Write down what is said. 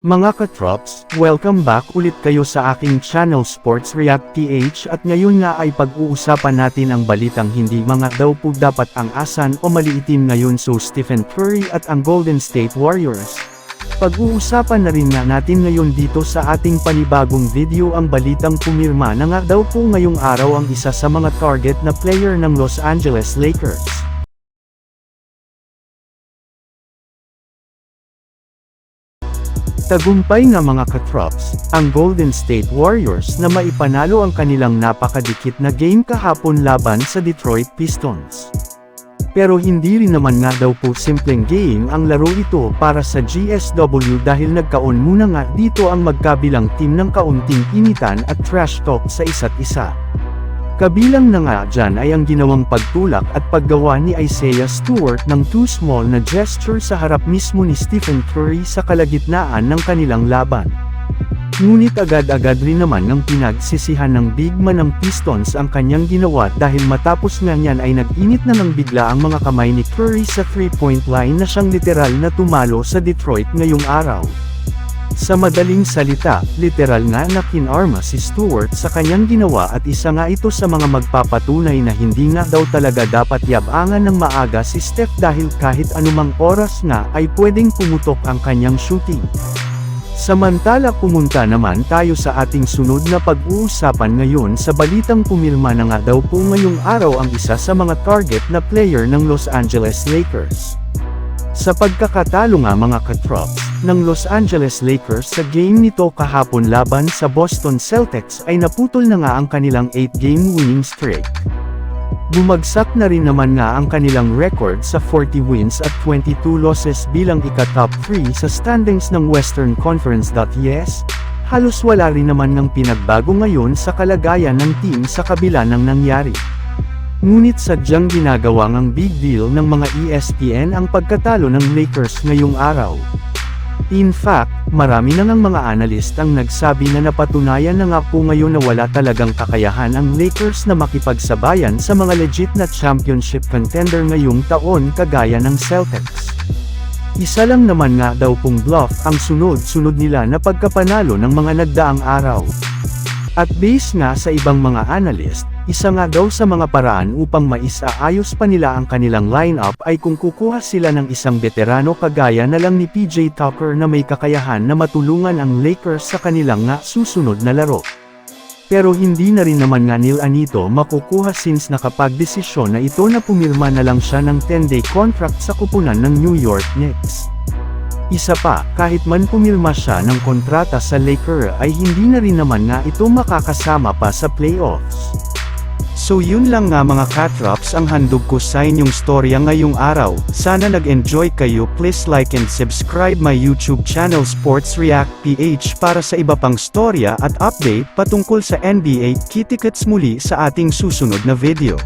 Mga katrops, welcome back ulit kayo sa aking channel Sports React PH at ngayon nga ay pag-uusapan natin ang balitang hindi mga daw po dapat ang asan o maliitin ngayon so Stephen Curry at ang Golden State Warriors. Pag-uusapan na rin nga natin ngayon dito sa ating panibagong video ang balitang pumirma na nga daw po ngayong araw ang isa sa mga target na player ng Los Angeles Lakers. Tagumpay nga mga katrops, ang Golden State Warriors na maipanalo ang kanilang napakadikit na game kahapon laban sa Detroit Pistons. Pero hindi rin naman nga daw po simpleng game ang laro ito para sa GSW dahil nagkaon muna nga dito ang magkabilang team ng kaunting initan at trash talk sa isa't isa. Kabilang na nga dyan ay ang ginawang pagtulak at paggawa ni Isaiah Stewart ng too small na gesture sa harap mismo ni Stephen Curry sa kalagitnaan ng kanilang laban. Ngunit agad-agad rin naman ng pinagsisihan ng big man ng Pistons ang kanyang ginawa dahil matapos nga niyan ay nag-init na ng bigla ang mga kamay ni Curry sa 3-point line na siyang literal na tumalo sa Detroit ngayong araw. Sa madaling salita, literal nga na kinarma si Stewart sa kanyang ginawa at isa nga ito sa mga magpapatunay na hindi nga daw talaga dapat yabangan ng maaga si Steph dahil kahit anumang oras nga ay pwedeng pumutok ang kanyang shooting. Samantala pumunta naman tayo sa ating sunod na pag-uusapan ngayon sa balitang pumirma na nga daw po ngayong araw ang isa sa mga target na player ng Los Angeles Lakers. Sa pagkakatalo nga mga katrops, ng Los Angeles Lakers sa game nito kahapon laban sa Boston Celtics ay naputol na nga ang kanilang 8-game winning streak. Bumagsak na rin naman nga ang kanilang record sa 40 wins at 22 losses bilang ika-top 3 sa standings ng Western Conference. Yes, halos wala rin naman ng pinagbago ngayon sa kalagayan ng team sa kabila ng nangyari. Ngunit sadyang ginagawa ngang big deal ng mga ESPN ang pagkatalo ng Lakers ngayong araw. In fact, marami na ng mga analyst ang nagsabi na napatunayan na nga po ngayon na wala talagang kakayahan ang Lakers na makipagsabayan sa mga legit na championship contender ngayong taon kagaya ng Celtics. Isa lang naman nga daw pong bluff ang sunod-sunod nila na pagkapanalo ng mga nagdaang araw. At base nga sa ibang mga analyst, isa nga daw sa mga paraan upang maisaayos pa nila ang kanilang lineup ay kung kukuha sila ng isang veterano kagaya na lang ni PJ Tucker na may kakayahan na matulungan ang Lakers sa kanilang nga susunod na laro. Pero hindi na rin naman nga nila nito makukuha since nakapagdesisyon na ito na pumirma na lang siya ng 10-day contract sa kupunan ng New York Knicks. Isa pa, kahit man pumirma siya ng kontrata sa Lakers ay hindi na rin naman nga ito makakasama pa sa playoffs. So yun lang nga mga katrops ang handog ko sa inyong storya ngayong araw. Sana nag-enjoy kayo. Please like and subscribe my YouTube channel Sports React PH para sa iba pang storya at update patungkol sa NBA. Kita-kits muli sa ating susunod na video.